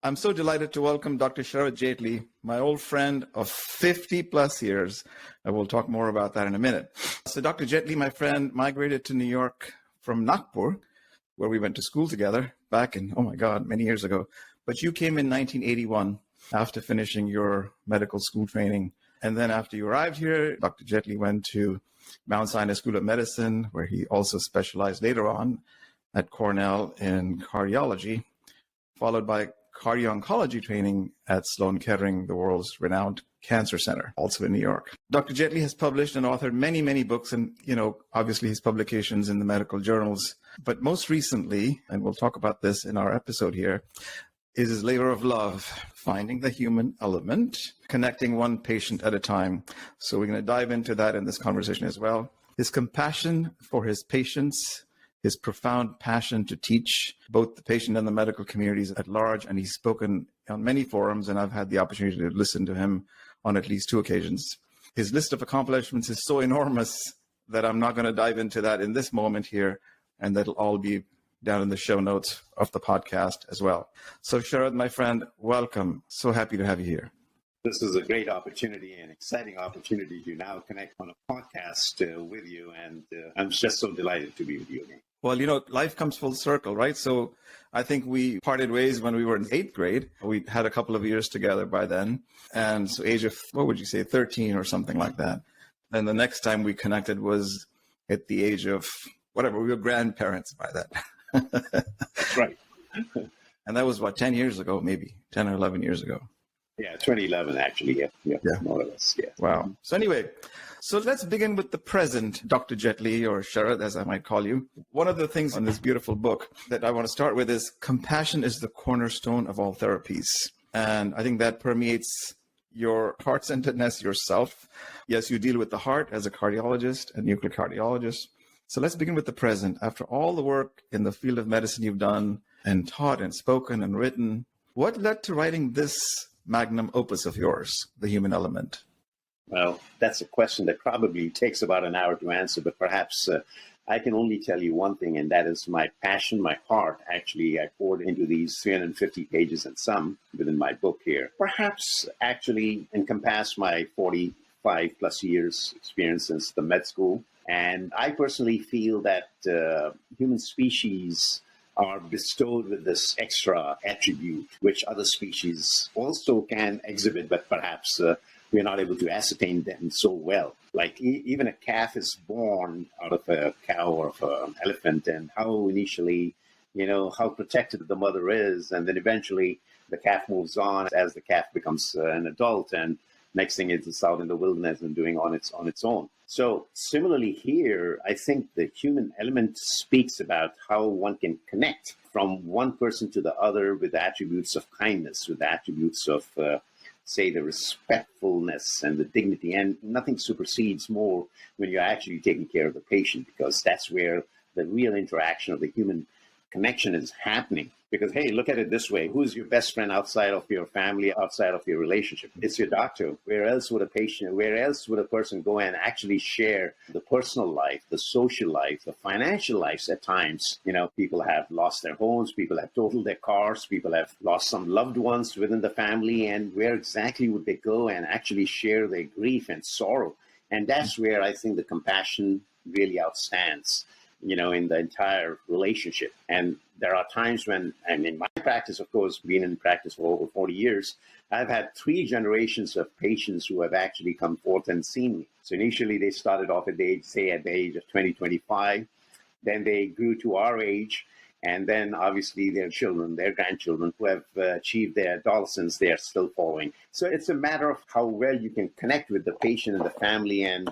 I'm so delighted to welcome Dr. Sharad Jaitly, my old friend of 50 plus years. I will talk more about that in a minute. So Dr. Jaitly, my friend, migrated to New York from Nagpur, where we went to school together back in, oh my God, many years ago. But you came in 1981 after finishing your medical school training. And then after you arrived here, Dr. Jaitly went to Mount Sinai School of Medicine, where he also specialized later on at Cornell in cardiology, followed by cardio-oncology training at Sloan Kettering, the world's renowned cancer center, also in New York. Dr. Jaitly has published and authored many, many books and, obviously his publications in the medical journals. But most recently, and we'll talk about this in our episode here, is his labor of love, finding the human element, connecting one patient at a time. So we're going to dive into that in this conversation as well. His compassion for his patients, his profound passion to teach both the patient and the medical communities at large. And he's spoken on many forums, and I've had the opportunity to listen to him on at least 2 occasions. His list of accomplishments is so enormous that I'm not going to dive into that in this moment here, and that'll all be down in the show notes of the podcast as well. So Sharad, my friend, welcome. So happy to have you here. This is a great opportunity and exciting opportunity to now connect on a podcast with you. And I'm just so delighted to be with you again. Well, life comes full circle, right? So I think we parted ways when we were in 8th grade. We had a couple of years together by then. And so age of, 13 or something like that. Then the next time we connected was at the age of whatever, we were grandparents by then. That's right. And that was 10 years ago, maybe 10 or 11 years ago. Yeah, 2011, actually. Yeah. More or less. Yeah. Wow. So anyway, so let's begin with the present, Dr. Jaitly, or Sharad, as I might call you. One of the things in this beautiful book that I want to start with is compassion is the cornerstone of all therapies. And I think that permeates your heart-centeredness yourself. Yes, you deal with the heart as a cardiologist, a nuclear cardiologist. So let's begin with the present. After all the work in the field of medicine you've done and taught and spoken and written, what led to writing this magnum opus of yours, The Human Element? Well, that's a question that probably takes about an hour to answer, but perhaps I can only tell you one thing, and that is my passion, my heart. Actually, I poured into these 350 pages and some within my book here. Perhaps actually encompass my 45 plus years experience since the med school. And I personally feel that human species are bestowed with this extra attribute, which other species also can exhibit, but perhaps we're not able to ascertain them so well. Like even a calf is born out of a cow or of an elephant, and how initially, how protected the mother is, and then eventually the calf moves on as the calf becomes an adult, and next thing it's out in the wilderness and doing on its own. So similarly here, I think the human element speaks about how one can connect from one person to the other with attributes of kindness, with attributes of, say, the respectfulness and the dignity. And nothing supersedes more when you're actually taking care of the patient, because that's where the real interaction of the human connection is happening. Because, hey, look at it this way. Who's your best friend outside of your family, outside of your relationship? It's your doctor. Where else would a person go and actually share the personal life, the social life, the financial lives at times? People have lost their homes, people have totaled their cars, people have lost some loved ones within the family. And where exactly would they go and actually share their grief and sorrow? And that's where I think the compassion really outstands, in the entire relationship. And there are times when, and in my practice, of course, being in practice for over 40 years, I've had 3 generations of patients who have actually come forth and seen me. So initially they started off at the age of 20, 25. Then they grew to our age. And then obviously their children, their grandchildren who have achieved their adolescence, they are still following. So it's a matter of how well you can connect with the patient and the family. And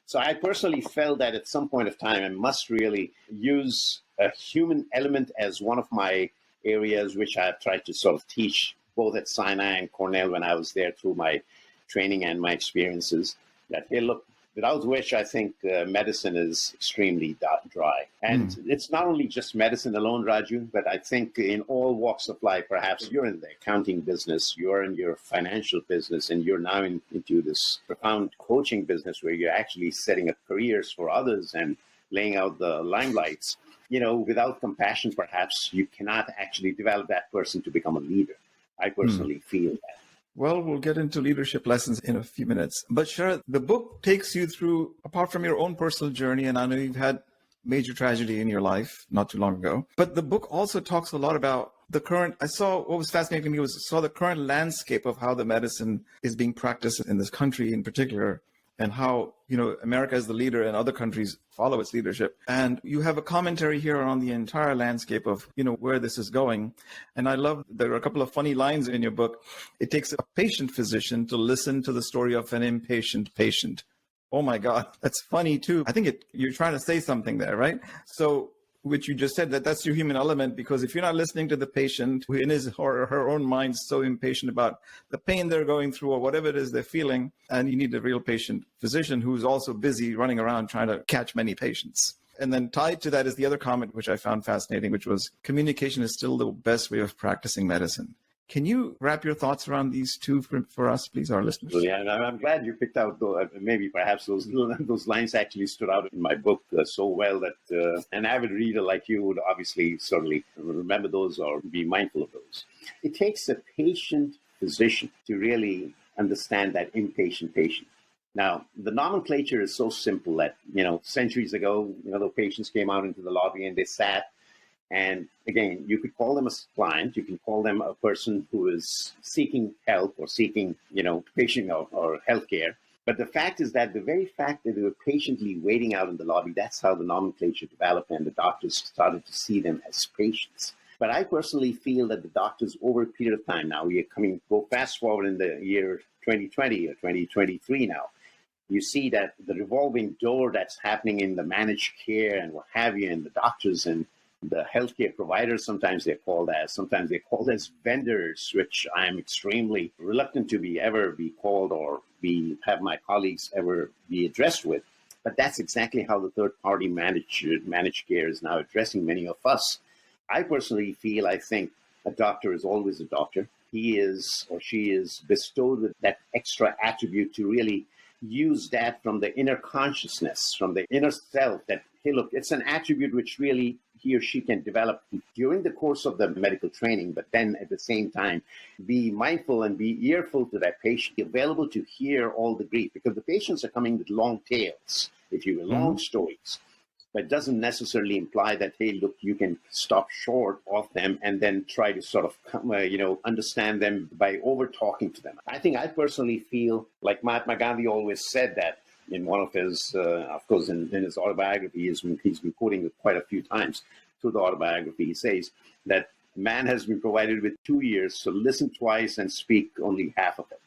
so I personally felt that at some point of time, I must really use a human element as one of my areas, which I've tried to sort of teach both at Sinai and Cornell when I was there through my training and my experiences. That, hey, look, without which I think medicine is extremely dry. And it's not only just medicine alone, Raju, but I think in all walks of life, perhaps you're in the accounting business, you're in your financial business, and you're now into this profound coaching business where you're actually setting up careers for others and laying out the limelights. Without compassion, perhaps you cannot actually develop that person to become a leader. I personally feel that. Well, we'll get into leadership lessons in a few minutes. But Sharad, the book takes you through, apart from your own personal journey, and I know you've had major tragedy in your life not too long ago, but the book also talks a lot about the current, I saw what was fascinating to me was saw the current landscape of how the medicine is being practiced in this country in particular, and how, America is the leader and other countries follow its leadership. And you have a commentary here on the entire landscape of, where this is going. And I love, there are a couple of funny lines in your book. It takes a patient physician to listen to the story of an impatient patient. Oh my God, that's funny too. I think you're trying to say something there, right? So, which you just said, that's your human element, because if you're not listening to the patient who in his or her own mind is so impatient about the pain they're going through or whatever it is they're feeling, and you need a real patient physician who's also busy running around trying to catch many patients. And then tied to that is the other comment, which I found fascinating, which was communication is still the best way of practicing medicine. Can you wrap your thoughts around these two for us, please, our listeners? Yeah, and I'm glad you picked out, maybe perhaps those lines actually stood out in my book so well that an avid reader like you would obviously certainly remember those or be mindful of those. It takes a patient physician to really understand that impatient patient. Now, the nomenclature is so simple that, centuries ago, the patients came out into the lobby and they sat. And again, you could call them a client, you can call them a person who is seeking help or seeking, patient or healthcare. But the fact is that the very fact that they were patiently waiting out in the lobby, that's how the nomenclature developed and the doctors started to see them as patients. But I personally feel that the doctors over a period of time now, go fast forward in the year 2020 or 2023 now, you see that the revolving door that's happening in the managed care and what have you, and the doctors and the healthcare providers, sometimes they're called as vendors, which I'm extremely reluctant to be called or have my colleagues ever be addressed with. But that's exactly how the third-party managed care is now addressing many of us. I personally think a doctor is always a doctor. He is or she is bestowed with that extra attribute to really use that from the inner consciousness, from the inner self, that, hey, look, it's an attribute which really he or she can develop during the course of the medical training, but then at the same time, be mindful and be earful to that patient, available to hear all the grief, because the patients are coming with long tales, if you will, long stories. But it doesn't necessarily imply that, hey, look, you can stop short of them and then try to sort of, understand them by over-talking to them. I personally feel like Mahatma Gandhi always said that in one of his, of course, in his autobiography, he's been quoting it quite a few times through the autobiography. He says that man has been provided with 2 years, so listen twice and speak only half of it.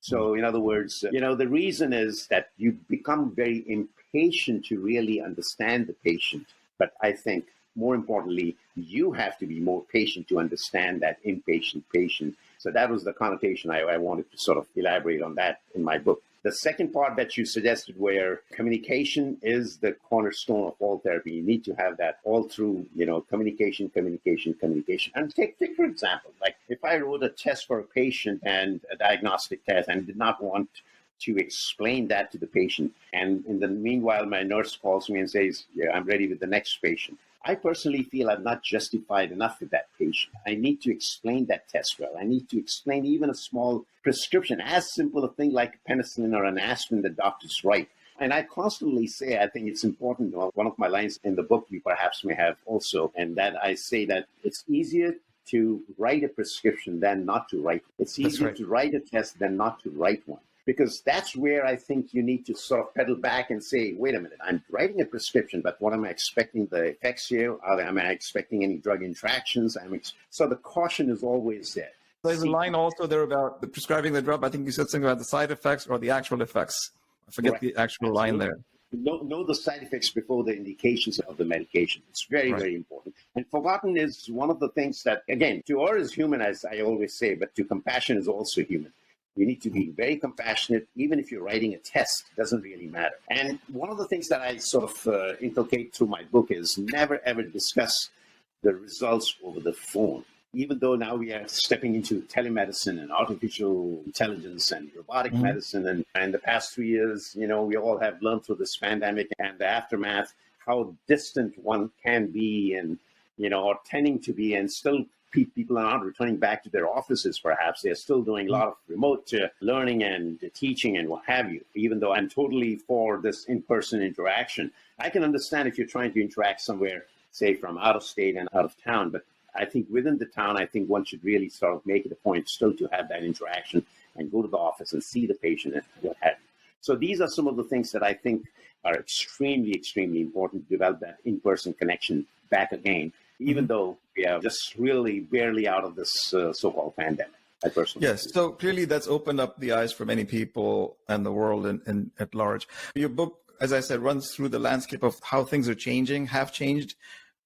So in other words, the reason is that you become very impatient to really understand the patient. But I think more importantly, you have to be more patient to understand that impatient patient. So that was the connotation I wanted to sort of elaborate on that in my book. The second part that you suggested, where communication is the cornerstone of all therapy, you need to have that all through, communication. And take for example, like if I wrote a test for a patient and a diagnostic test and did not want to explain that to the patient, and in the meanwhile, my nurse calls me and says, yeah, I'm ready with the next patient. I personally feel I'm not justified enough with that patient. I need to explain that test well. I need to explain even a small prescription, as simple a thing like penicillin or an aspirin that doctors write. And I constantly say, I think it's important. One of my lines in the book you perhaps may have also, and that I say that it's easier to write a prescription than not to write. It's easier to write a test than not to write one. Because that's where I think you need to sort of pedal back and say, wait a minute, I'm writing a prescription, but what am I expecting the effects here? Am I expecting any drug interactions? So the caution is always there. There's a line also there about the prescribing the drug. I think you said something about the side effects or the actual effects. I forget the actual line there. Know the side effects before the indications of the medication. It's very, very important. And forgotten is one of the things that, again, to err is human, as I always say, but to compassion is also human. You need to be very compassionate, even if you're writing a test. It doesn't really matter. And one of the things that I sort of inculcate through my book is never, ever discuss the results over the phone. Even though now we are stepping into telemedicine and artificial intelligence and robotic medicine, and the past 2 years, we all have learned through this pandemic and the aftermath how distant one can be and, or tending to be, and still people are not returning back to their offices, perhaps. They're still doing a lot of remote learning and teaching and what have you, even though I'm totally for this in-person interaction. I can understand if you're trying to interact somewhere, say from out of state and out of town, but I think within the town, I think one should really sort of make it a point still to have that interaction and go to the office and see the patient and what have you. So these are some of the things that I think are extremely, extremely important to develop that in-person connection back again, even though we are just really barely out of this so-called pandemic. I personally Yes, so clearly that's opened up the eyes for many people and the world and at large. Your book, as I said, runs through the landscape of how things are changing, have changed,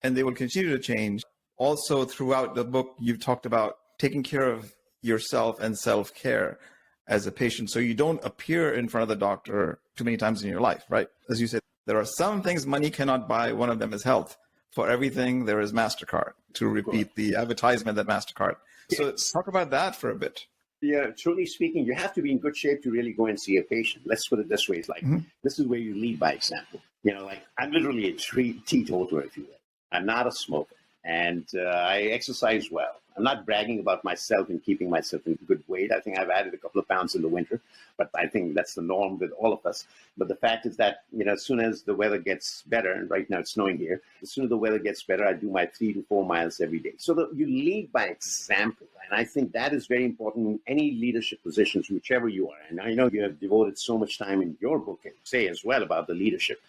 and they will continue to change. Also, throughout the book, you've talked about taking care of yourself and self-care as a patient, so you don't appear in front of the doctor too many times in your life, right? As you said, there are some things money cannot buy. One of them is health. For everything, there is MasterCard, to repeat the advertisement that MasterCard. So let's talk about that for a bit. Yeah, truly speaking, you have to be in good shape to really go and see a patient. Let's put it this way. It's like, this is where you lead by example. You know, like I'm literally a teetotaler, if you will. I'm not a smoker, and I exercise well. I'm not bragging about myself and keeping myself in good weight. I think I've added a couple of pounds in the winter, but I think that's the norm with all of us. But the fact is that, you know, as soon as the weather gets better, and right now it's snowing here, as soon as the weather gets better, I do my 3 to 4 miles every day. So you lead by example. And I think that is very important in any leadership positions, whichever you are. And I know you have devoted so much time in your book, and say as well, about the leadership.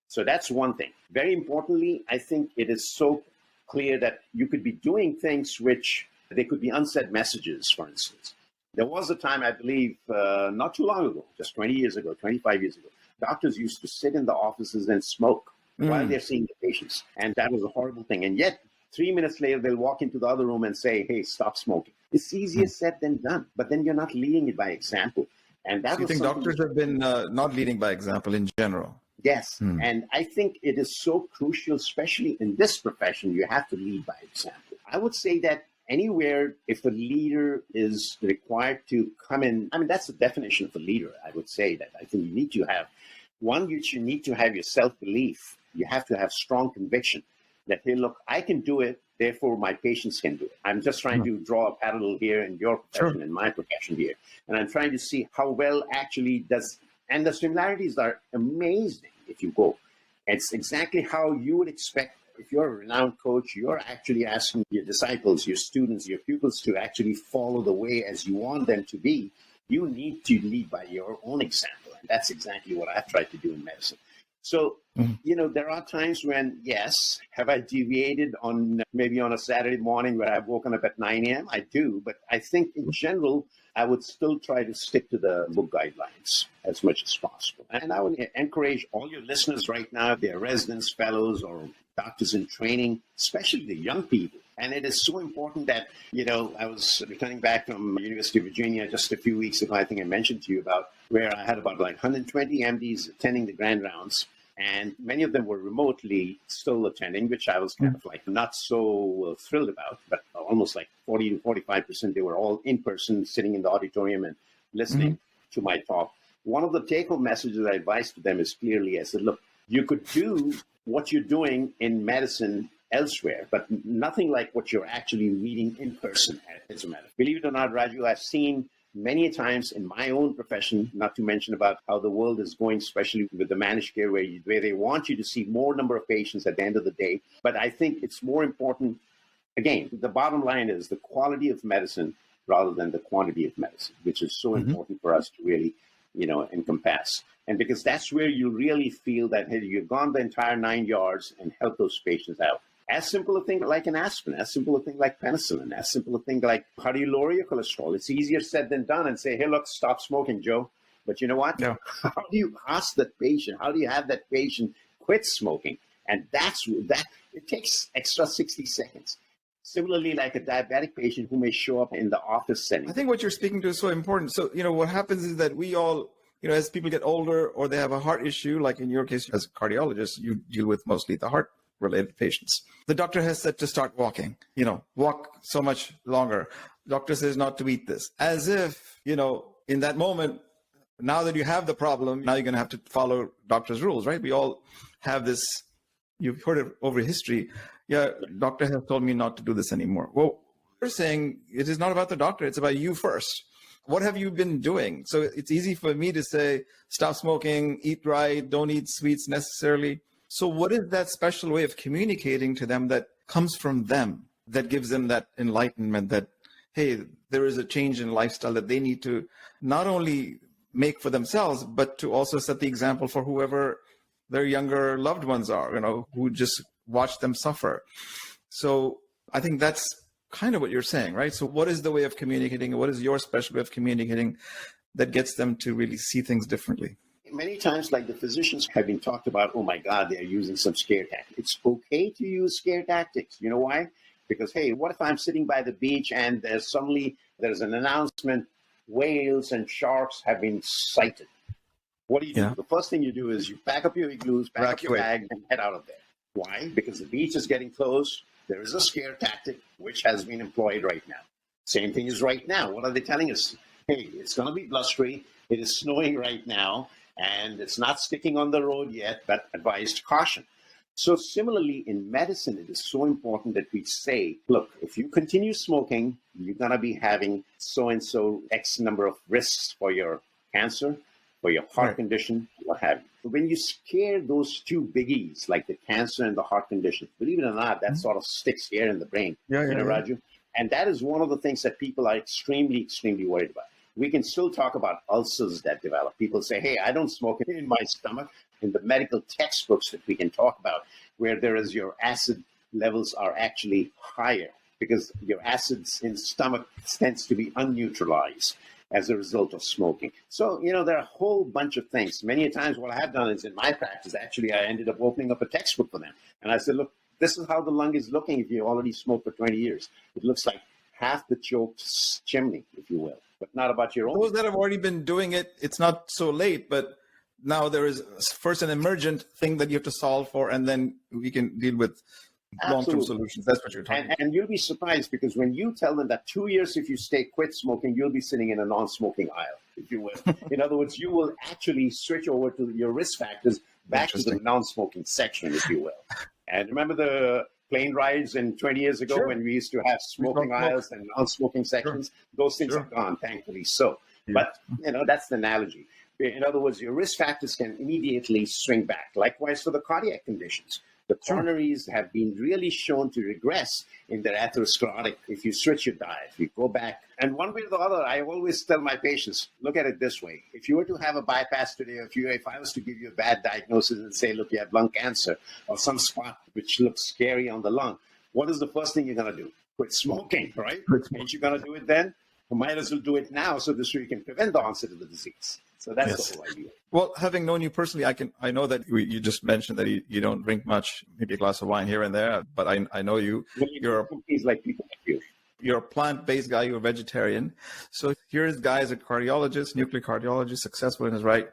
So that's one thing. Very importantly, I think it is so clear that you could be doing things which they could be unsaid messages, for instance. There was a time, I believe, not too long ago, just 20 years ago, 25 years ago, doctors used to sit in the offices and smoke while they're seeing the patients. And that was a horrible thing. And yet, 3 minutes later, they'll walk into the other room and say, hey, stop smoking. It's easier said than done, but then you're not leading it by example. And that So you think doctors have been not leading by example in general? Yes. And I think it is so crucial, especially in this profession, you have to lead by example. I would say that anywhere, if the leader is required to come in, I mean, that's the definition of a leader, I would say that I think you need to have one, you need to have your self-belief. You have to have strong conviction that, hey, look, I can do it, therefore my patients can do it. I'm just trying to draw a parallel here in your profession and my profession here. And I'm trying to see how well actually does, and the similarities are amazing if you go. It's exactly how you would expect. If you're a renowned coach, you're actually asking your disciples, your students, your pupils to actually follow the way as you want them to be. You need to lead by your own example. And that's exactly what I've tried to do in medicine. So, you know, there are times when, yes, have I deviated on maybe on a Saturday morning where I've woken up at 9 a.m.? I do. But I think in general, I would still try to stick to the book guidelines as much as possible. And I would encourage all your listeners right now, if they're residents, fellows, or doctors in training, especially the young people. And it is so important that, you know, I was returning back from University of Virginia just a few weeks ago. I think I mentioned to you about where I had about like 120 MDs attending the grand rounds. And many of them were remotely still attending, which I was kind of like not so thrilled about, but almost like 40 to 45%, they were all in person, sitting in the auditorium and listening to my talk. One of the take-home messages I advised to them is clearly, I said, look, you could do what you're doing in medicine elsewhere, but nothing like what you're actually reading in person as a matter. Believe it or not, Raju, I've seen many times in my own profession, not to mention about how the world is going, especially with the managed care, where they want you to see more number of patients at the end of the day. But I think it's more important, again, the bottom line is the quality of medicine rather than the quantity of medicine, which is so important for us to really, you know, encompass. And because that's where you really feel that, hey, you've gone the entire 9 yards and helped those patients out. As simple a thing like an aspirin, as simple a thing like penicillin, as simple a thing like how do you lower your cholesterol? It's easier said than done and say, hey, look, stop smoking, Joe. But you know what? No. How do you ask that patient? How do you have that patient quit smoking? And that it takes extra 60 seconds. Similarly, like a diabetic patient who may show up in the office setting. I think what you're speaking to is so important. So, you know, what happens is that we all, you know, as people get older or they have a heart issue, like in your case, as a cardiologist, you deal with mostly the heart related patients. The doctor has said to start walking, you know, walk so much longer. Doctor says not to eat this. As if, you know, in that moment, now that you have the problem, now you're going to have to follow doctor's rules, right? We all have this, you've heard it over history. Yeah, doctor has told me not to do this anymore. Well, you're saying it is not about the doctor, it's about you first. What have you been doing? So it's easy for me to say, stop smoking, eat right, don't eat sweets necessarily. So what is that special way of communicating to them that comes from them, that gives them that enlightenment that, hey, there is a change in lifestyle that they need to not only make for themselves, but to also set the example for whoever their younger loved ones are, who just watch them suffer. So I think that's kind of what you're saying, right? So what is the way of communicating? What is your special way of communicating that gets them to really see things differently? Many times, like the physicians have been talked about, oh my God, they're using some scare tactics. It's okay to use scare tactics. You know why? Because, hey, what if I'm sitting by the beach and there's an announcement, whales and sharks have been sighted. What do you do? Yeah. The first thing you do is you pack up your igloos, pack up your bag, and head out of there. Why? Because the beach is getting close. There is a scare tactic which has been employed right now. Same thing is right now. What are they telling us? Hey, it's going to be blustery. It is snowing right now, and it's not sticking on the road yet, but advised caution. So similarly, in medicine, it is so important that we say, look, if you continue smoking, you're going to be having so-and-so X number of risks for your cancer, for your heart condition, what have you. When you scare those two biggies, like the cancer and the heart condition, believe it or not, that sort of sticks here in the brain, Raju. And that is one of the things that people are extremely, extremely worried about. We can still talk about ulcers that develop. People say, hey, I don't smoke it in my stomach. In the medical textbooks that we can talk about, where there is your acid levels are actually higher because your acids in the stomach tends to be unneutralized as a result of smoking. So, there are a whole bunch of things. Many times what I have done is in my practice, actually, I ended up opening up a textbook for them. And I said, look, this is how the lung is looking if you already smoked for 20 years. It looks like half the choked chimney, if you will, but not about your own. Those that have already been doing it, it's not so late, but now there is first an emergent thing that you have to solve for, and then we can deal with long-term solutions. That's what you're talking about. And you'll be surprised because when you tell them that 2 years, if you quit smoking, you'll be sitting in a non-smoking aisle, if you will. In other words, you will actually switch over to your risk factors back to the non-smoking section, if you will. And remember the plane rides 20 years ago when we used to have smoking aisles and non-smoking sections? Those things are gone, thankfully so. But, that's the analogy. In other words, your risk factors can immediately swing back. Likewise for the cardiac conditions. The coronaries have been really shown to regress in their atherosclerotic if you switch your diet, if you go back. And one way or the other, I always tell my patients, look at it this way. If you were to have a bypass today, if I was to give you a bad diagnosis and say, look, you have lung cancer or some spot which looks scary on the lung, what is the first thing you're going to do? Quit smoking, right? Ain't you going to do it then? You might as well do it now so this way you can prevent the onset of the disease. So that's the whole idea. Well, having known you personally, I know that you just mentioned that you don't drink much, maybe a glass of wine here and there, but I know you. You're a plant-based guy, you're a vegetarian. So here's guy as a cardiologist, nuclear cardiologist, successful in his right.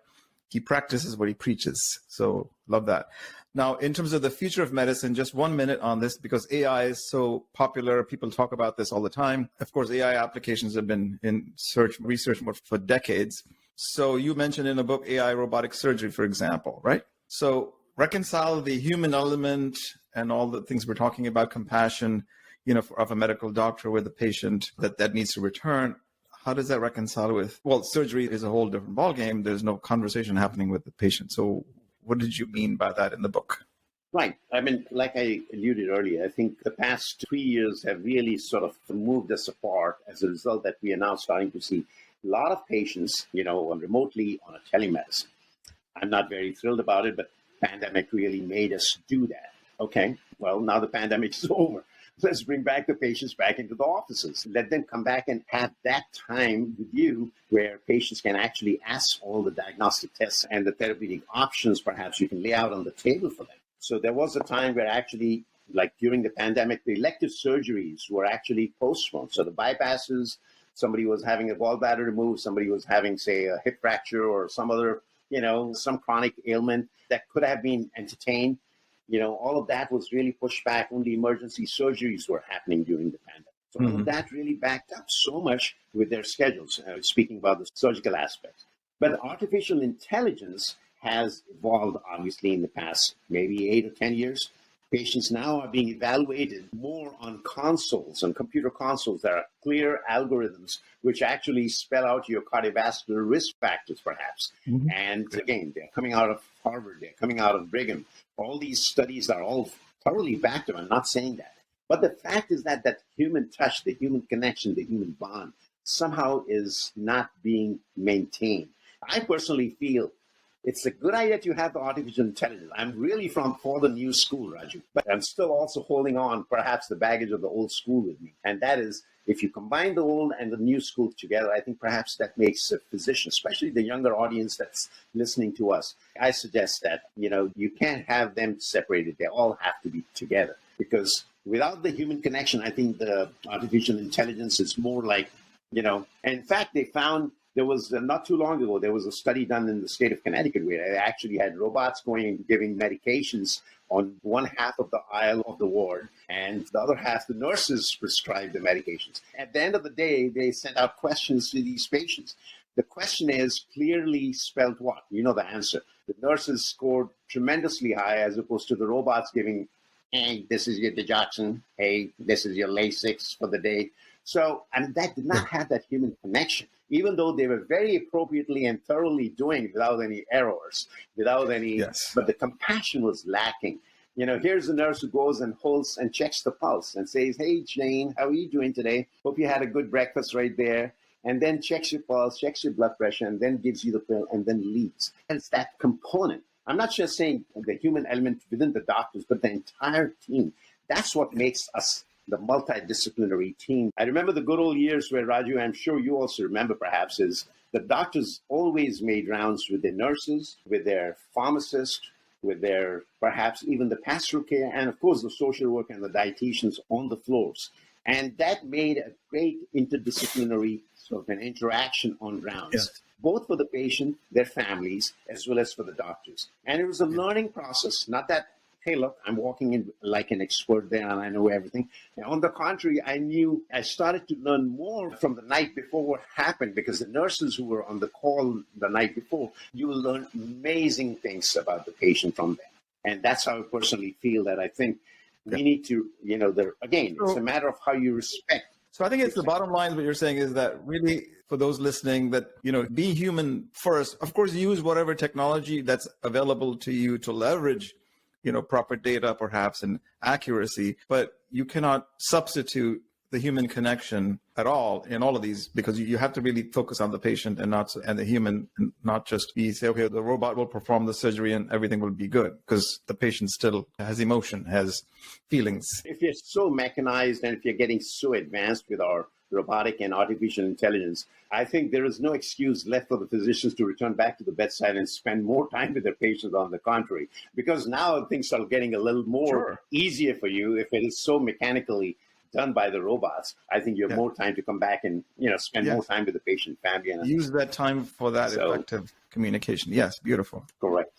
He practices what he preaches. So love that. Now, in terms of the future of medicine, just 1 minute on this because AI is so popular. People talk about this all the time. Of course, AI applications have been in research mode for decades. So you mentioned in a book, AI robotic surgery, for example, right? So reconcile the human element and all the things we're talking about, compassion, of a medical doctor with a patient that needs to return. How does that reconcile with, surgery is a whole different ballgame. There's no conversation happening with the patient. So what did you mean by that in the book? Right. I mean, like I alluded earlier, I think the past 3 years have really sort of moved us apart as a result that we are now starting to see a lot of patients, remotely on a telemedicine. I'm not very thrilled about it, but pandemic really made us do that. Okay, well, now the pandemic is over. Let's bring back the patients back into the offices. Let them come back and have that time with you where patients can actually ask all the diagnostic tests and the therapeutic options perhaps you can lay out on the table for them. So there was a time where actually, like during the pandemic, the elective surgeries were actually postponed. So the bypasses, somebody was having a gallbladder removed, somebody was having, say, a hip fracture or some other, some chronic ailment that could have been entertained. All of that was really pushed back. Only emergency surgeries were happening during the pandemic. So all of that really backed up so much with their schedules, speaking about the surgical aspects. But artificial intelligence has evolved, obviously, in the past maybe 8 or 10 years. Patients now are being evaluated more on consoles, on computer consoles. There are clear algorithms which actually spell out your cardiovascular risk factors, perhaps. Mhm. And again, they're coming out of Harvard, they're coming out of Brigham. All these studies are all thoroughly backed up. I'm not saying that. But the fact is that that human touch, the human connection, the human bond somehow is not being maintained. I personally feel it's a good idea to have the artificial intelligence. I'm really for the new school, Raju, but I'm still also holding on perhaps the baggage of the old school with me. And that is, if you combine the old and the new school together, I think perhaps that makes a physician, especially the younger audience that's listening to us, I suggest that, you can't have them separated. They all have to be together, because without the human connection, I think the artificial intelligence is more like, and in fact, they found there was not too long ago, there was a study done in the state of Connecticut where they actually had robots going and giving medications on one half of the aisle of the ward, and the other half, the nurses prescribed the medications. At the end of the day, they sent out questions to these patients. The question is clearly spelled what? You know the answer. The nurses scored tremendously high as opposed to the robots giving, hey, this is your digoxin. Hey, this is your Lasix for the day. So, that did not have that human connection, even though they were very appropriately and thoroughly doing it without any errors, without any, Yes. but the compassion was lacking. Here's a nurse who goes and holds and checks the pulse and says, hey, Jane, how are you doing today? Hope you had a good breakfast right there. And then checks your pulse, checks your blood pressure, and then gives you the pill and then leaves. And it's that component. I'm not just saying the human element within the doctors, but the entire team. That's what makes us the multidisciplinary team. I remember the good old years where, Raju, I'm sure you also remember perhaps, is the doctors always made rounds with their nurses, with their pharmacists, with their perhaps even the pastoral care, and of course the social worker and the dietitians on the floors. And that made a great interdisciplinary sort of an interaction on rounds, both for the patient, their families, as well as for the doctors. And it was a learning process, not that, hey, look, I'm walking in like an expert there and I know everything. And on the contrary, I started to learn more from the night before what happened, because the nurses who were on the call the night before, you will learn amazing things about the patient from them. And that's how I personally feel that I think we need to, it's a matter of how you respect. So I think it's the bottom line. What you're saying is that really, for those listening, that, be human first. Of course, use whatever technology that's available to you to leverage proper data perhaps and accuracy, but you cannot substitute the human connection at all in all of these, because you have to really focus on the patient and the human, and not just say, okay, the robot will perform the surgery and everything will be good, because the patient still has emotion, has feelings. If you're so mechanized and if you're getting so advanced with our robotic and artificial intelligence, I think there is no excuse left for the physicians to return back to the bedside and spend more time with their patients. On the contrary, because now things are getting a little more easier for you. If it is so mechanically done by the robots, I think you have more time to come back and spend more time with the patient, family, and use that time for that effective communication. Yes, beautiful. Correct.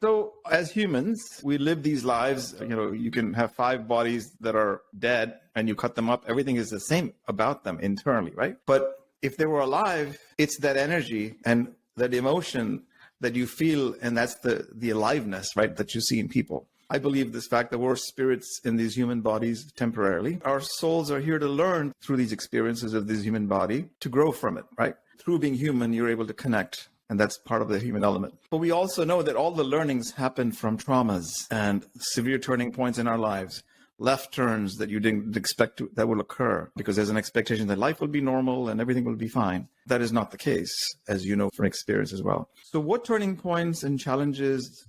So as humans, we live these lives. You can have 5 bodies that are dead and you cut them up. Everything is the same about them internally, right? But if they were alive, it's that energy and that emotion that you feel, and that's the aliveness, right, that you see in people. I believe this fact that we're spirits in these human bodies temporarily. Our souls are here to learn through these experiences of this human body, to grow from it, right? Through being human, you're able to connect. And that's part of the human element. But we also know that all the learnings happen from traumas and severe turning points in our lives, left turns that you didn't expect that will occur, because there's an expectation that life will be normal and everything will be fine. That is not the case, as you know from experience as well. So what turning points and challenges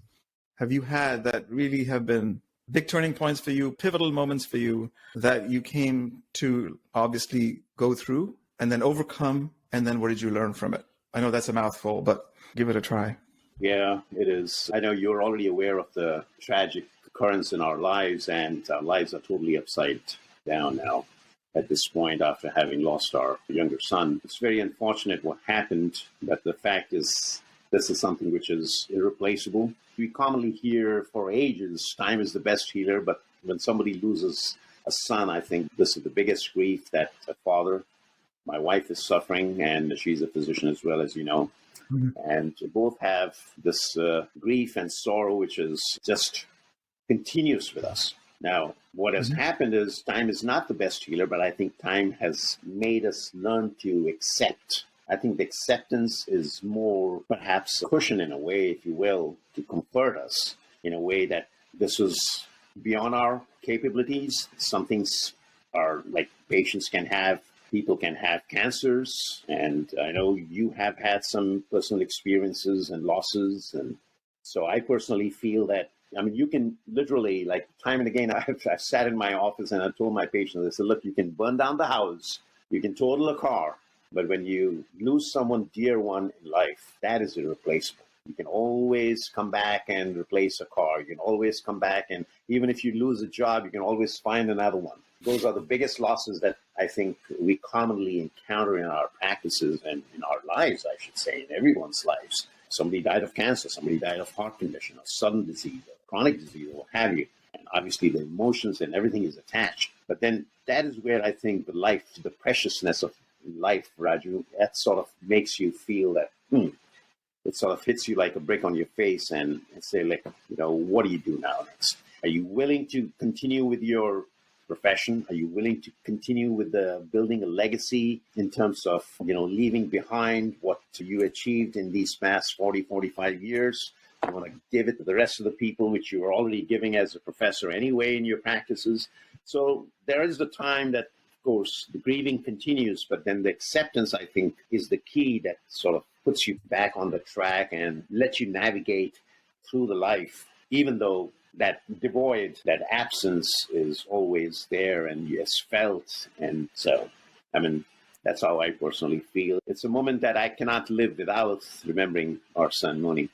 have you had that really have been big turning points for you, pivotal moments for you, that you came to obviously go through and then overcome? And then what did you learn from it? I know that's a mouthful, but give it a try. Yeah, it is. I know you're already aware of the tragic occurrence in our lives, and our lives are totally upside down now at this point after having lost our younger son. It's very unfortunate what happened, but the fact is this is something which is irreplaceable. We commonly hear for ages, time is the best healer, but when somebody loses a son, I think this is the biggest grief that a father. My wife is suffering, and she's a physician as well, as you know. Mm-hmm. And both have this grief and sorrow, which is just continues with us. Now, what has happened is time is not the best healer, but I think time has made us learn to accept. I think the acceptance is more perhaps a cushion in a way, if you will, to comfort us in a way that this is beyond our capabilities. Some things are like patients can have, people can have cancers. And I know you have had some personal experiences and losses. And so I personally feel that, I mean, you can literally, like time and again, I've sat in my office and I told my patients, I said, look, you can burn down the house, you can total a car, but when you lose someone dear one in life, that is irreplaceable. You can always come back and replace a car. You can always come back, and even if you lose a job, you can always find another one. Those are the biggest losses that I think we commonly encounter in our practices and in our lives, I should say, in everyone's lives. Somebody died of cancer, somebody died of heart condition, or sudden disease, or chronic disease, or what have you. And obviously the emotions and everything is attached. But then that is where I think the life, the preciousness of life, Raju, that sort of makes you feel that, it sort of hits you like a brick on your face and say, like, what do you do now next? Are you willing to continue with your profession? Are you willing to continue with the building a legacy in terms of, leaving behind what you achieved in these past 40, 45 years? You want to give it to the rest of the people, which you are already giving as a professor anyway in your practices. So there is the time that, of course, the grieving continues, but then the acceptance, I think, is the key that sort of puts you back on the track and lets you navigate through the life, even though that devoid, that absence is always there and yes, felt. And so, I mean, that's how I personally feel. It's a moment that I cannot live without remembering our son, Muni,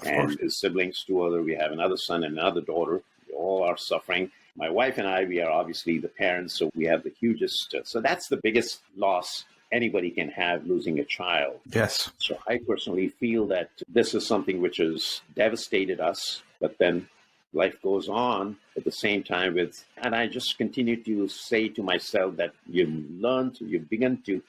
and his siblings, two other. We have another son and another daughter. We all are suffering. My wife and I, we are obviously the parents, so we have the hugest. So that's the biggest loss anybody can have, losing a child. Yes. So I personally feel that this is something which has devastated us, but then life goes on at the same time and I just continue to say to myself that you've begun to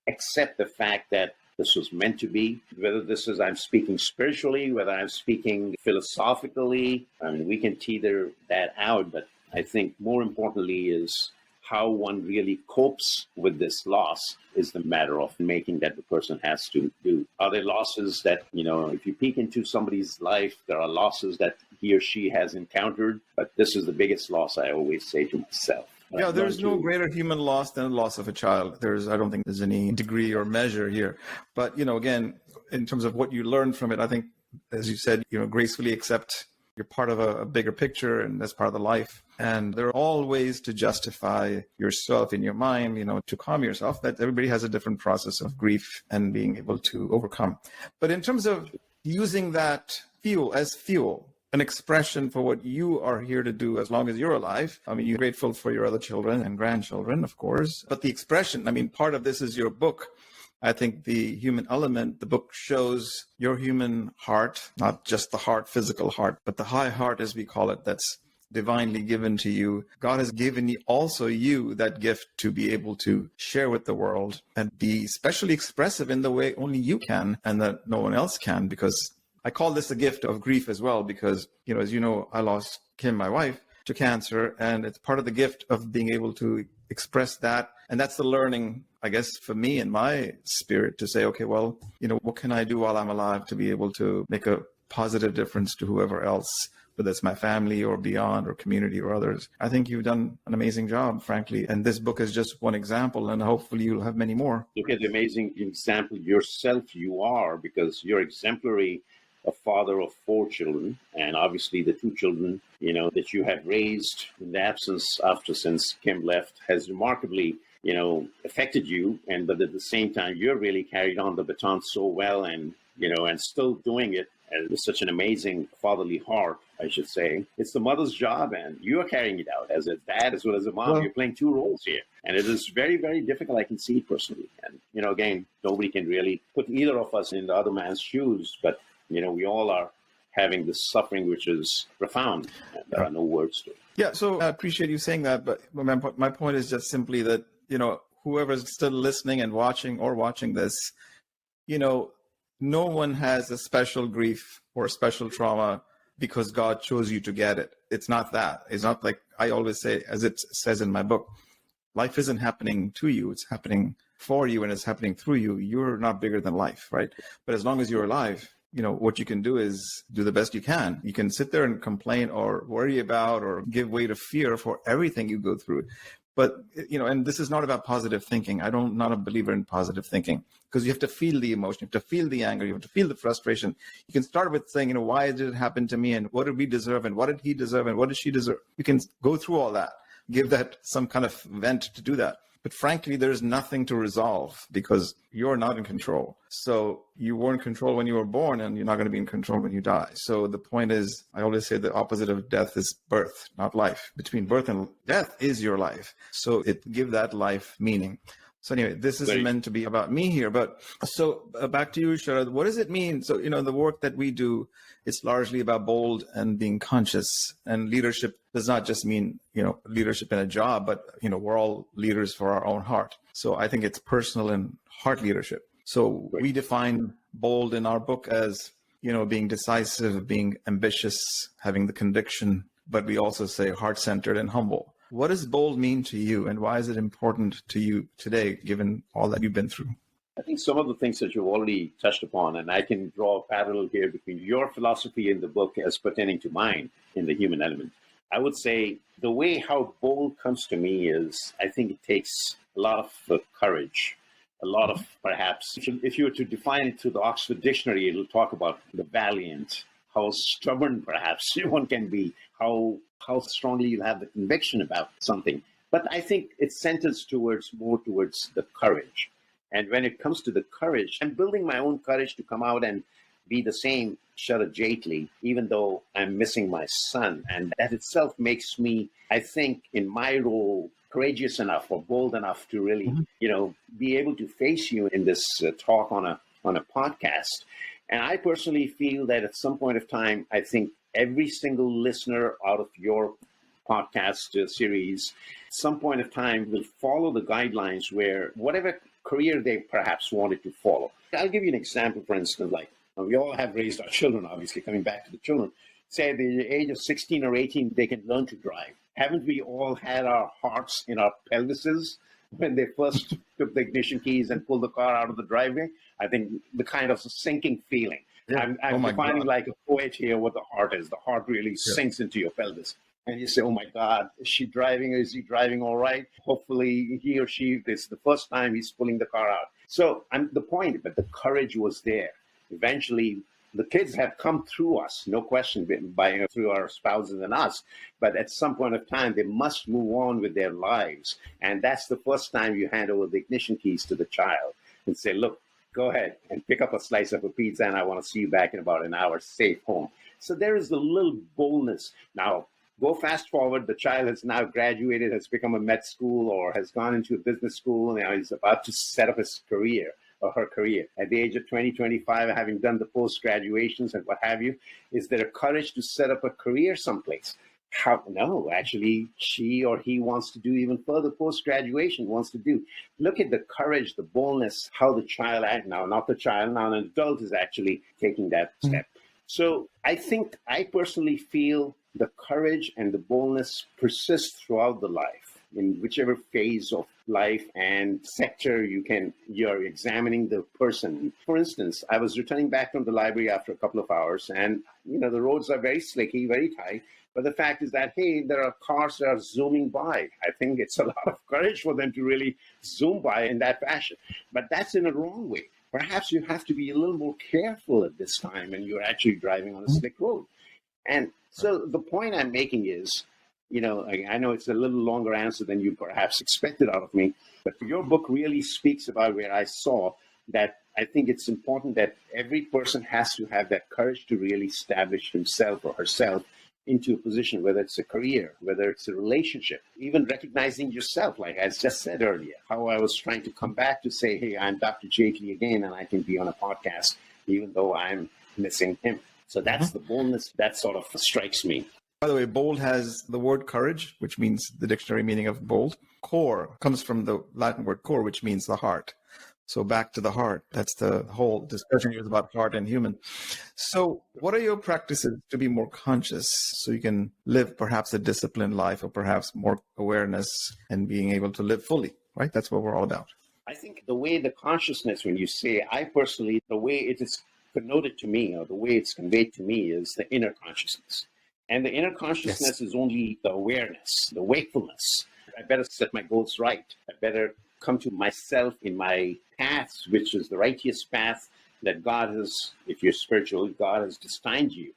accept the fact that this was meant to be, whether this is I'm speaking spiritually, whether I'm speaking philosophically. I mean, we can teeter that out, but I think more importantly is how one really copes with this loss is the matter of making that the person has to do. Are there losses that, if you peek into somebody's life, there are losses that he or she has encountered, but this is the biggest loss, I always say to myself. Yeah, there's no greater human loss than the loss of a child. I don't think there's any degree or measure here. But, again, in terms of what you learned from it, I think, as you said, gracefully accept you're part of a bigger picture and that's part of the life. And there are all ways to justify yourself in your mind, to calm yourself, that everybody has a different process of grief and being able to overcome. But in terms of using that fuel as fuel, an expression for what you are here to do as long as you're alive. I mean, you're grateful for your other children and grandchildren, of course. But the expression, part of this is your book. I think the human element, the book shows your human heart, not just the heart, physical heart, but the high heart, as we call it, that's divinely given to you. God has given you that gift to be able to share with the world and be especially expressive in the way only you can and that no one else can, because I call this a gift of grief as well, because, as you know, I lost Kim, my wife, to cancer, and it's part of the gift of being able to express that. And that's the learning, I guess, for me and my spirit to say, okay, well, what can I do while I'm alive to be able to make a positive difference to whoever else, whether it's my family or beyond or community or others. I think you've done an amazing job, frankly. And this book is just one example, and hopefully you'll have many more. Look at the amazing example yourself you are, because you're exemplary, a father of 4 children, and obviously the 2 children, that you have raised in the absence since Kim left has remarkably, affected you. But at the same time, you're really carried on the baton so well and still doing it with such an amazing fatherly heart, I should say. It's the mother's job, and you are carrying it out as a dad as well as a mom. Well, you're playing 2 roles here. And it is very, very difficult. I can see it personally. And, again, nobody can really put either of us in the other man's shoes, but we all are having this suffering, which is profound. And there are no words to it. Yeah, so I appreciate you saying that. But my point is just simply that, whoever's still listening and watching this, no one has a special grief or a special trauma because God chose you to get it. It's not that. It's not like I always say, as it says in my book, life isn't happening to you. It's happening for you and it's happening through you. You're not bigger than life, right? But as long as you're alive, what you can do is do the best you can. You can sit there and complain or worry about or give way to fear for everything you go through. But, and this is not about positive thinking. Not a believer in positive thinking, because you have to feel the emotion, you have to feel the anger, you have to feel the frustration. You can start with saying, why did it happen to me? And what did we deserve? And what did he deserve? And what did she deserve? You can go through all that, give that some kind of vent to do that. But frankly, there's nothing to resolve because you're not in control. So you were in control when you were born, and you're not going to be in control when you die. So the point is, I always say the opposite of death is birth, not life. Between birth and death is your life. So give that life meaning. So anyway, this isn't meant to be about me here, but so back to you, Sharad. What does it mean? So, the work that we do, it's largely about bold and being conscious, and leadership does not just mean, leadership in a job, but, we're all leaders for our own heart. So I think it's personal and heart leadership. So we define bold in our book as, being decisive, being ambitious, having the conviction, but we also say heart-centered and humble. What does bold mean to you, and why is it important to you today, given all that you've been through? I think some of the things that you've already touched upon, and I can draw a parallel here between your philosophy in the book as pertaining to mine in the human element. I would say the way how bold comes to me is, I think it takes a lot of courage, a lot of, perhaps, if you were to define it through the Oxford Dictionary, it'll talk about the valiant, how stubborn perhaps one can be, how strongly you have the conviction about something. But I think it centers more towards the courage. And when it comes to the courage, I'm building my own courage to come out and be the same Sharad Jaitly, even though I'm missing my son. And that itself makes me, I think, in my role, courageous enough or bold enough to really, be able to face you in this talk on a podcast. And I personally feel that at some point of time, I think every single listener out of your podcast series, at some point of time, will follow the guidelines where whatever career they perhaps wanted to follow. I'll give you an example, for instance, like we all have raised our children, obviously, coming back to the children. Say at the age of 16 or 18, they can learn to drive. Haven't we all had our hearts in our pelvises when they first took the ignition keys and pulled the car out of the driveway? I think the kind of sinking feeling. Yeah. I'm defining God, like a poet here what the heart is. The heart really sinks into your pelvis. And you say, oh my God, is she driving? Is he driving all right? Hopefully he or she, this is the first time he's pulling the car out. So the point, but the courage was there. Eventually, the kids have come through us, no question, through our spouses and us. But at some point of time, they must move on with their lives. And that's the first time you hand over the ignition keys to the child and say, look, go ahead and pick up a slice of a pizza, and I want to see you back in about an hour, safe home. So there is a little boldness. Now, go fast forward, the child has now graduated, has become a med school, or has gone into a business school, and now he's about to set up his career or her career. At the age of 20, 25, having done the post-graduations and what have you, is there a courage to set up a career someplace? No, actually, she or he wants to do even further post-graduation, wants to do. Look at the courage, the boldness, how the child, now not the child, now an adult is actually taking that step. So I think, I personally feel the courage and the boldness persist throughout the life, in whichever phase of life and sector you're examining the person. For instance, I was returning back from the library after a couple of hours, and the roads are very slicky, very tight. But the fact is that, hey, there are cars that are zooming by. I think it's a lot of courage for them to really zoom by in that fashion. But that's in a wrong way. Perhaps you have to be a little more careful at this time when you're actually driving on a slick road. And so the point I'm making is, I know it's a little longer answer than you perhaps expected out of me, but your book really speaks about where I saw that I think it's important that every person has to have that courage to really establish himself or herself into a position, whether it's a career, whether it's a relationship, even recognizing yourself, like I just said earlier, how I was trying to come back to say, hey, I'm Dr. Jaitly again, and I can be on a podcast, even though I'm missing him. So that's the boldness that sort of strikes me. By the way, bold has the word courage, which means the dictionary meaning of bold. Core comes from the Latin word cor, which means the heart. So back to the heart. That's the whole discussion here is about heart and human. So what are your practices to be more conscious so you can live perhaps a disciplined life or perhaps more awareness and being able to live fully, right? That's what we're all about. I think the way the consciousness, when you say, I personally, the way it is connoted to me or the way it's conveyed to me is the inner consciousness. And the inner consciousness is only the awareness, the wakefulness. I better set my goals right. I better come to myself in my path, which is the righteous path that God has, if you're spiritual, God has destined you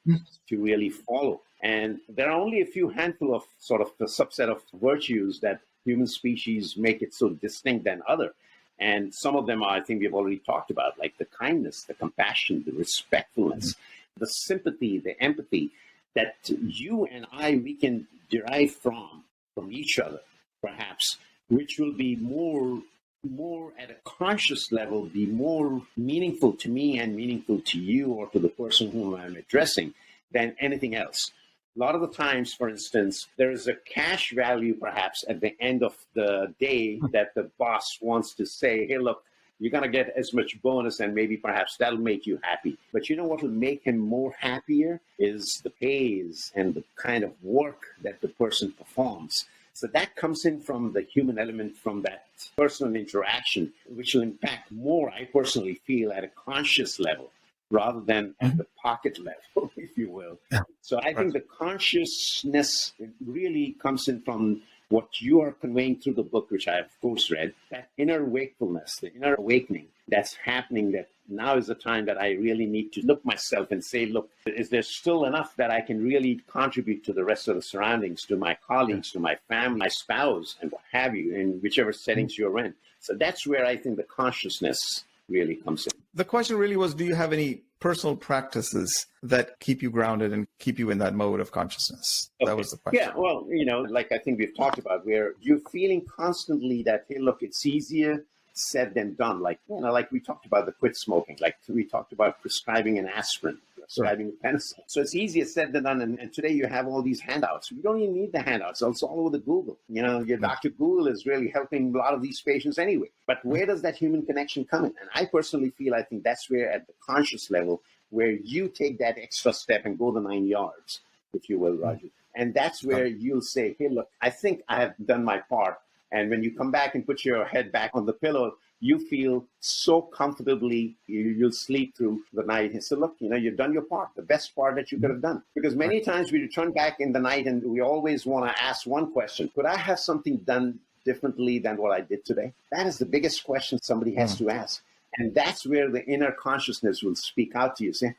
to really follow. And there are only a few handful of sort of the subset of virtues that human species make it so distinct than other. And some of them are, I think we've already talked about, like the kindness, the compassion, the respectfulness, the sympathy, the empathy that you and I, we can derive from each other, perhaps, which will be more at a conscious level, be more meaningful to me and meaningful to you or to the person whom I'm addressing than anything else. A lot of the times, for instance, there is a cash value perhaps at the end of the day that the boss wants to say, hey, look, you're going to get as much bonus and maybe perhaps that'll make you happy. But you know what will make him more happier is the pays and the kind of work that the person performs. So that comes in from the human element, from that personal interaction, which will impact more, I personally feel, at a conscious level rather than at the pocket level, if you will. Yeah. So I think the consciousness really comes in from what you are conveying through the book, which I have, of course, read, that inner wakefulness, the inner awakening that's happening, that now is the time that I really need to look myself and say, look, is there still enough that I can really contribute to the rest of the surroundings, to my colleagues, to my family, my spouse, and what have you, in whichever settings you're in. So that's where I think the consciousness really comes in. The question really was, do you have any personal practices that keep you grounded and keep you in that mode of consciousness? Okay. That was the question. Yeah, well, like I think we've talked about, where you're feeling constantly that, hey, look, it's easier said than done. Like, like we talked about the quit smoking, like we talked about prescribing an aspirin, prescribing penicillin. So it's easier said than done. And today you have all these handouts. You don't even need the handouts. It's all over the Google. Your Dr. Google is really helping a lot of these patients anyway. But where does that human connection come in? And I personally feel, I think that's where at the conscious level, where you take that extra step and go the 9 yards, if you will, Raju. And that's where you'll say, hey, look, I think I have done my part. And when you come back and put your head back on the pillow, you feel so comfortably, you'll sleep through the night. And so, look, you've done your part, the best part that you could have done. Because many times we return back in the night and we always want to ask one question: could I have something done differently than what I did today? That is the biggest question somebody has to ask. And that's where the inner consciousness will speak out to you, say,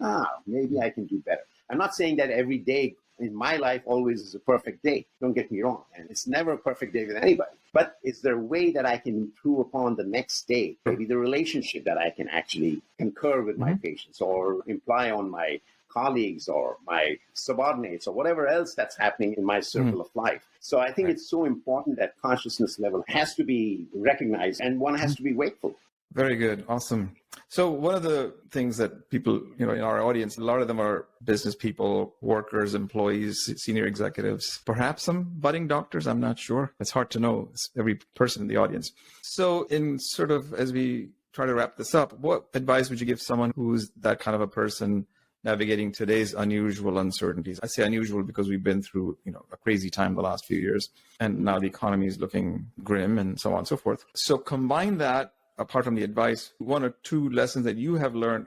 maybe I can do better. I'm not saying that every day in my life always is a perfect day. Don't get me wrong. And it's never a perfect day with anybody. But is there a way that I can improve upon the next day? Maybe the relationship that I can actually concur with my patients or imply on my colleagues or my subordinates or whatever else that's happening in my circle of life. So I think it's so important that consciousness level has to be recognized and one has to be wakeful. Very good. Awesome. So one of the things that people, in our audience, a lot of them are business people, workers, employees, senior executives, perhaps some budding doctors. I'm not sure. It's hard to know. It's every person in the audience. So in sort of, as we try to wrap this up, what advice would you give someone who's that kind of a person navigating today's unusual uncertainties? I say unusual because we've been through, a crazy time the last few years, and now the economy is looking grim and so on and so forth. So combine that, apart from the advice, one or two lessons that you have learned,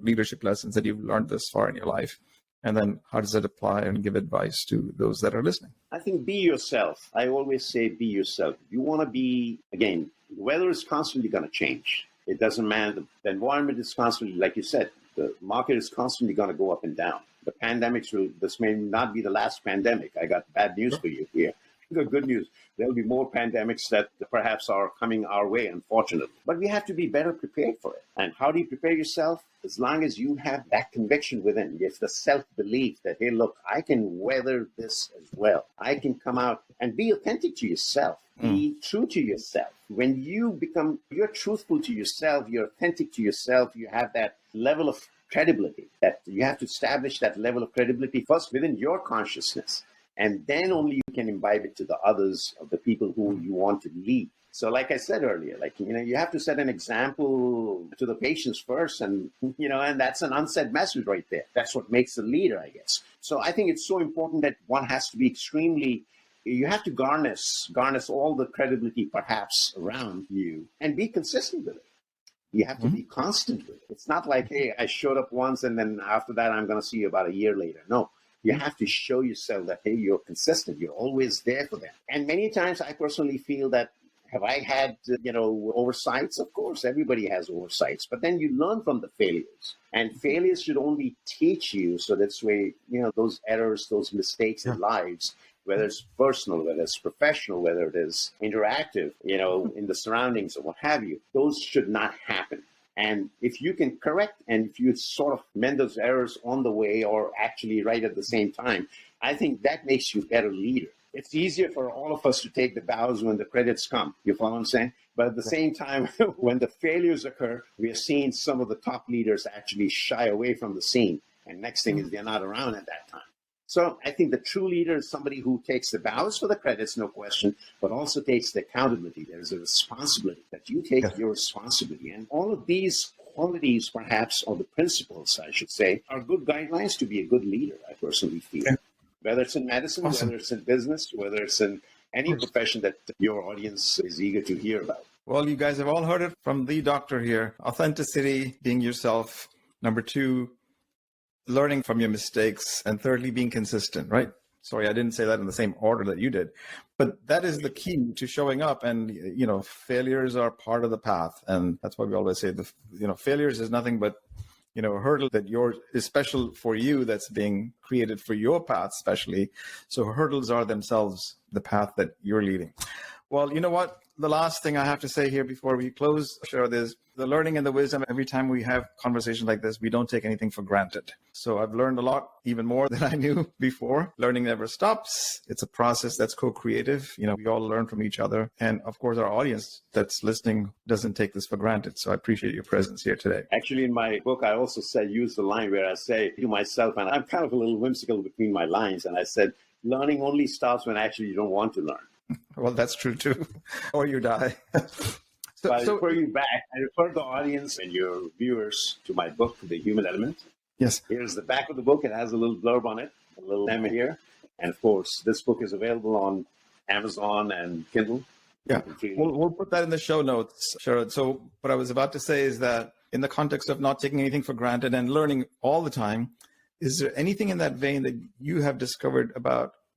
leadership lessons that you've learned this far in your life. And then how does it apply and give advice to those that are listening? I think be yourself. I always say be yourself. You want to be, again, the weather is constantly going to change. It doesn't matter. The environment is constantly, like you said, the market is constantly going to go up and down. The pandemics this may not be the last pandemic. I got bad news for you here. The good news, there'll be more pandemics that perhaps are coming our way, unfortunately. But we have to be better prepared for it. And how do you prepare yourself? As long as you have that conviction within, it's the self-belief that, hey, look, I can weather this as well. I can come out and be authentic to yourself. Be true to yourself. When you're truthful to yourself, you're authentic to yourself, you have that level of credibility, that you have to establish that level of credibility first within your consciousness. And then only you can imbibe it to the others, of the people who you want to lead. So like I said earlier, you have to set an example to the patients first, and, and that's an unsaid message right there. That's what makes a leader, I guess. So I think it's so important that one has to be you have to garnish all the credibility perhaps around you and be consistent with it. You have to be constant with it. It's not like, hey, I showed up once and then after that I'm going to see you about a year later. No, you have to show yourself that, hey, you're consistent. You're always there for them. And many times I personally feel that, have I had, oversights? Of course, everybody has oversights. But then you learn from the failures. And failures should only teach you, so that's where, those errors, those mistakes in lives, whether it's personal, whether it's professional, whether it is interactive, in the surroundings or what have you, those should not happen. And if you can correct and if you sort of mend those errors on the way or actually right at the same time, I think that makes you a better leader. It's easier for all of us to take the bows when the credits come. You follow what I'm saying? But at the same time, when the failures occur, we are seeing some of the top leaders actually shy away from the scene. And next thing is they're not around at that time. So I think the true leader is somebody who takes the bows for the credits, no question, but also takes the accountability. There's a responsibility that you take your responsibility. And all of these qualities, perhaps, or the principles, I should say, are good guidelines to be a good leader, I personally feel. Yeah. Whether it's in medicine, whether it's in business, whether it's in any profession that your audience is eager to hear about. Well, you guys have all heard it from the doctor here. Authenticity, being yourself. Number 2, learning from your mistakes. And thirdly, being consistent, right? Sorry, I didn't say that in the same order that you did. But that is the key to showing up. And, failures are part of the path. And that's why we always say, failures is nothing but a hurdle that is special for you, that's being created for your path specially. So hurdles are themselves the path that you're leading. Well, you know what? The last thing I have to say here before we close, Sharad, is the learning and the wisdom. Every time we have conversations like this, we don't take anything for granted. So I've learned a lot, even more than I knew before. Learning never stops. It's a process that's co-creative. We all learn from each other. And of course, our audience that's listening doesn't take this for granted. So I appreciate your presence here today. Actually, in my book, I also use the line where I say to myself, and I'm kind of a little whimsical between my lines, and I said, learning only stops when actually you don't want to learn. Well, that's true too. Or you die. So I refer you back. I refer the audience and your viewers to my book, The Human Element. Yes. Here's the back of the book. It has a little blurb on it, a little lemon here. And of course, this book is available on Amazon and Kindle. Yeah, we'll put that in the show notes, Sharad. So what I was about to say is that in the context of not taking anything for granted and learning all the time, is there anything in that vein that you have discovered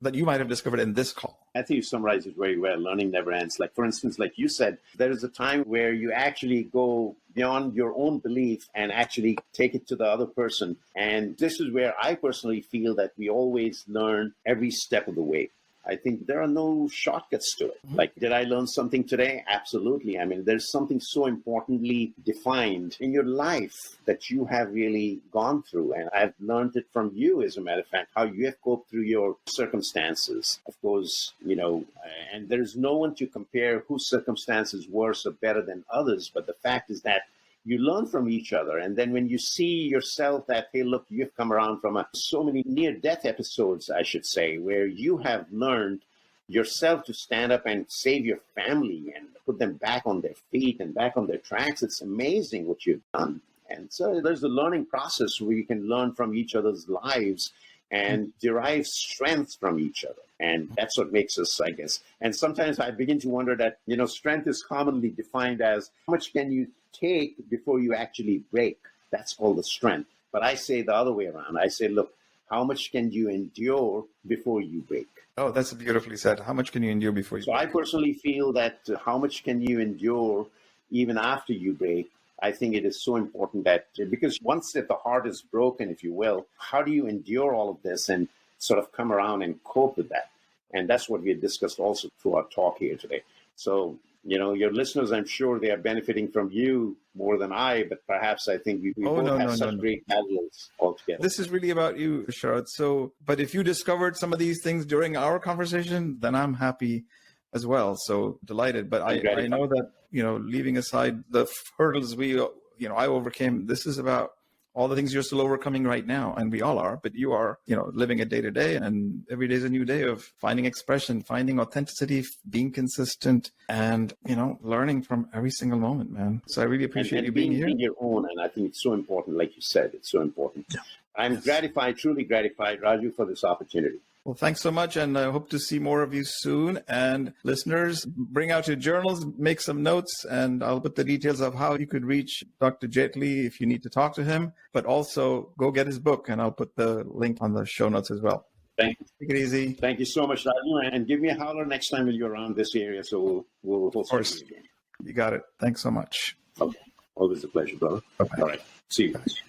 that you might have discovered in this call? I think you summarized it very well. Learning never ends. Like, for instance, like you said, there is a time where you actually go beyond your own belief and actually take it to the other person. And this is where I personally feel that we always learn every step of the way. I think there are no shortcuts to it. Like, did I learn something today? Absolutely. I mean, there's something so importantly defined in your life that you have really gone through. And I've learned it from you, as a matter of fact, how you have coped through your circumstances. Of course, and there's no one to compare whose circumstances worse or better than others. But the fact is that you learn from each other. And then when you see yourself that, hey, look, you've come around from so many near-death episodes, I should say, where you have learned yourself to stand up and save your family and put them back on their feet and back on their tracks. It's amazing what you've done. And so there's a learning process where you can learn from each other's lives and derive strength from each other. And that's what makes us, I guess. And sometimes I begin to wonder that, strength is commonly defined as how much can you take before you actually break. That's all the strength. But I say the other way around. I say, look, how much can you endure before you break? Oh, that's beautifully said. How much can you endure before you break? So I personally feel that how much can you endure even after you break? I think it is so important that, because once that the heart is broken, if you will, how do you endure all of this and sort of come around and cope with that? And that's what we had discussed also through our talk here today. So, your listeners, I'm sure they are benefiting from you more than I, but perhaps I think we both have such great paddles altogether. This is really about you, Sharad. So, but if you discovered some of these things during our conversation, then I'm happy as well. So delighted. But I know that, leaving aside the hurdles I overcame, this is about all the things you're still overcoming right now. And we all are, but you are, living it day to day. And every day is a new day of finding expression, finding authenticity, being consistent, and, learning from every single moment, man. So I really appreciate you being here. Being your own. And I think it's so important, like you said, it's so important. Yeah. I'm gratified, truly gratified, Raju, for this opportunity. Well, thanks so much, and I hope to see more of you soon. And listeners, bring out your journals, make some notes, and I'll put the details of how you could reach Dr. Jaitly if you need to talk to him, but also go get his book, and I'll put the link on the show notes as well. Thank you. Take it easy. Thank you so much, Raju, and give me a holler next time when you're around this area, so we'll of course. Again. You got it. Thanks so much. Okay. Always a pleasure, brother. Okay. All right. See you guys.